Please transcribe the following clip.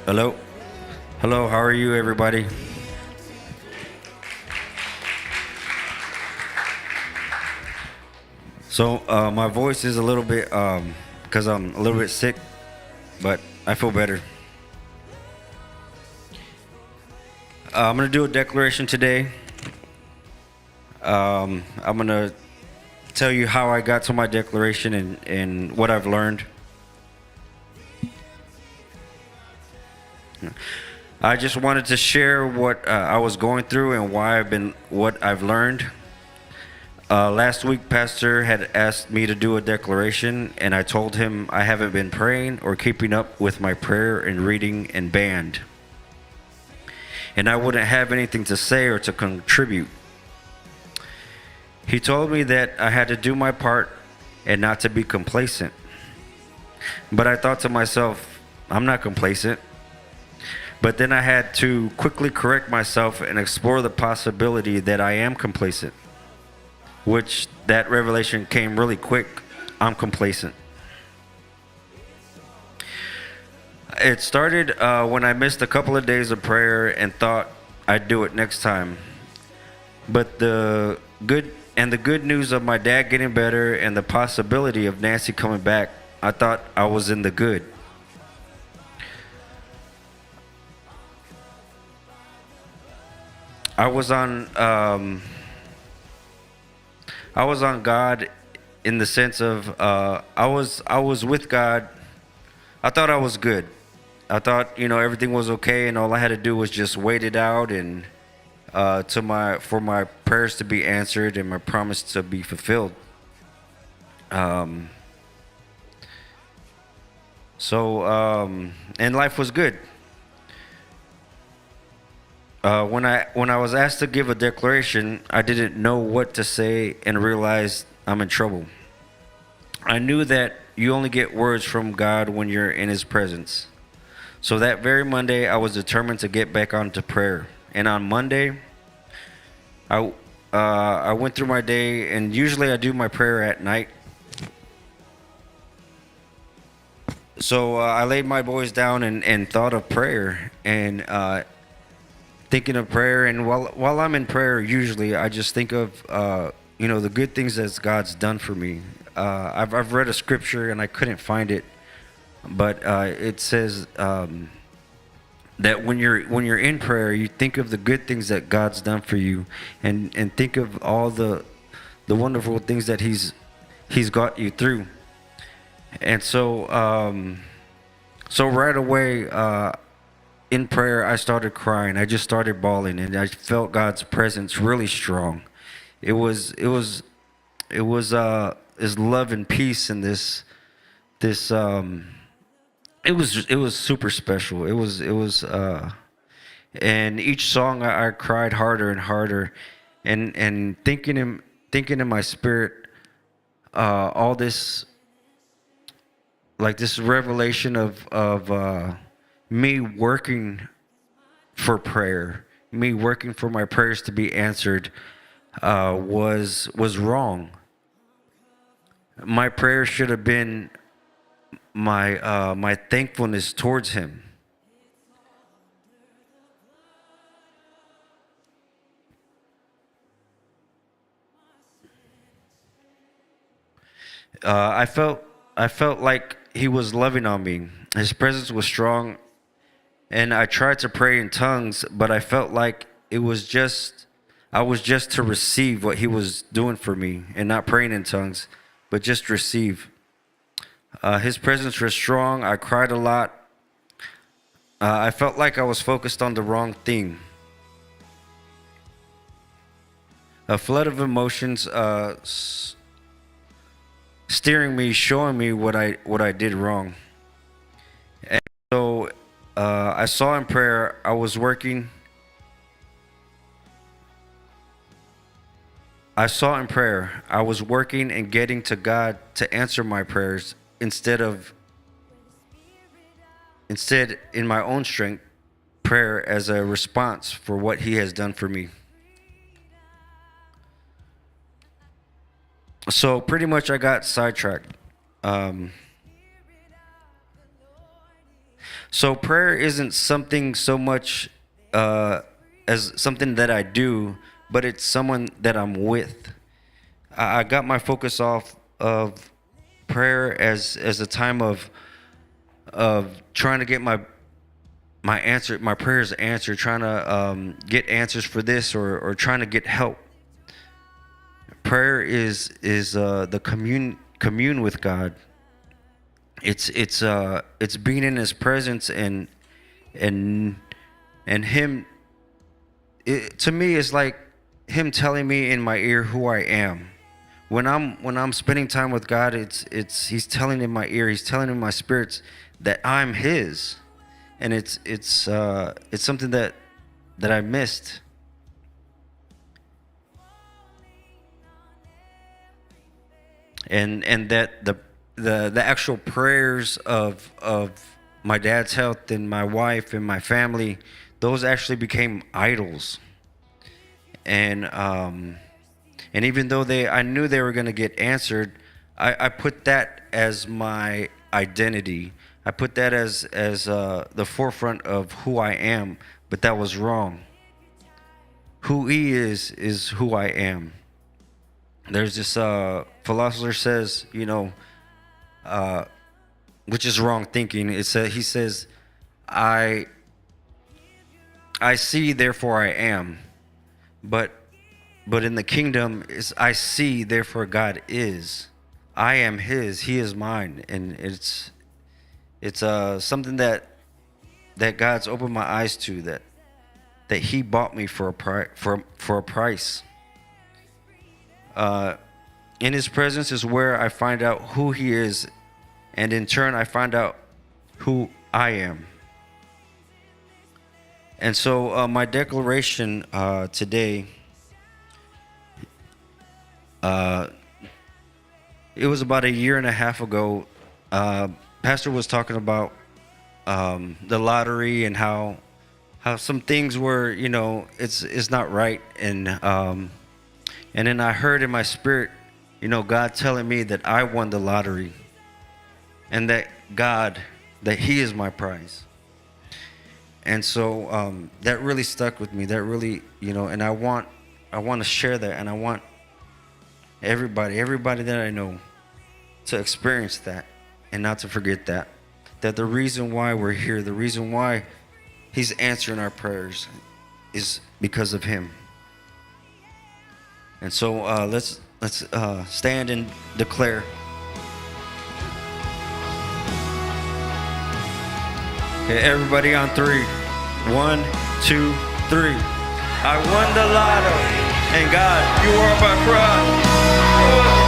Hello. Hello, how are you, everybody? So, my voice is a little bit, because I'm a little bit sick, but I feel better. I'm going to do a declaration today. I'm going to tell you how I got to my declaration and what I've learned. I just wanted to share what I was going through and what I've learned. Last week, Pastor had asked me to do a declaration, and I told him I haven't been praying or keeping up with my prayer and reading and band, and I wouldn't have anything to say or to contribute. He told me that I had to do my part and not to be complacent. But I thought to myself, I'm not complacent. But then I had to quickly correct myself and explore the possibility that I am complacent, which that revelation came really quick. I'm complacent. It started when I missed a couple of days of prayer and thought I'd do it next time. But the good news of my dad getting better and the possibility of Nancy coming back, I thought I was in the good. I was on God in the sense of I was with God. I thought I was good. I thought everything was okay, and all I had to do was just wait it out and for my prayers to be answered and my promise to be fulfilled. Um, and life was good. When I was asked to give a declaration, I didn't know what to say and realized I'm in trouble. I knew that you only get words from God when you're in His presence. So that very Monday, I was determined to get back onto prayer. And on Monday, I went through my day, and usually I do my prayer at night. So I laid my boys down and thought of prayer and thinking of prayer. And while I'm in prayer, usually I just think of the good things that God's done for me. I've read a scripture and I couldn't find it, but it says that when you're in prayer, you think of the good things that God's done for you, and think of all the wonderful things that He's got you through. And so right away in prayer, I started crying. I just started bawling, and I felt God's presence really strong. It was His love and peace, and this it was super special. And each song I cried harder and harder, and thinking in my spirit, all this, like this revelation of me working for prayer, me working for my prayers to be answered, was wrong. My prayer should have been my thankfulness towards Him. I felt like He was loving on me. His presence was strong, and I tried to pray in tongues, but I felt like I was just to receive what He was doing for me, and not praying in tongues, but just receive. His presence was strong. I cried a lot. I felt like I was focused on the wrong thing. A flood of emotions steering me, showing me what I did wrong. And so I saw in prayer I saw in prayer I was working and getting to God to answer my prayers instead in my own strength, prayer as a response for what He has done for me. So pretty much I got sidetracked. Um, So prayer isn't something so much as something that I do, but it's someone that I'm with. I got my focus off of prayer as a time of trying to get my prayers answered, trying to get answers for this, or trying to get help. Prayer is the commune with God. It's being in His presence and Him. To me, it's like Him telling me in my ear who I am. When I'm spending time with God, it's He's telling in my ear, He's telling in my spirits that I'm His, and it's something that I missed. And that the actual prayers of my dad's health and my wife and my family, those actually became idols. And even though I knew they were going to get answered, I put that as my identity. I put that as the forefront of who I am, but that was wrong. Who He is who I am. There's this philosopher says, which is wrong thinking. He says, I see, therefore I am. But in the kingdom is I see, therefore God is. I am His, He is mine, and it's something that God's opened my eyes to, that He bought me for a price. In His presence is where I find out who He is, and in turn I find out who I am. And so my declaration today, it was about a year and a half ago. Pastor was talking about the lottery and how some things were, it's not right, and then I heard in my spirit, God telling me that I won the lottery, and that He is my prize. And so that really stuck with me. That really, and I want to share that, and I want everybody that I know to experience that, and not to forget that the reason why we're here, the reason why He's answering our prayers, is because of Him. And so let's stand and declare. Okay, everybody on 3. 1, 2, 3. I won the lotto, and God, You are my prize.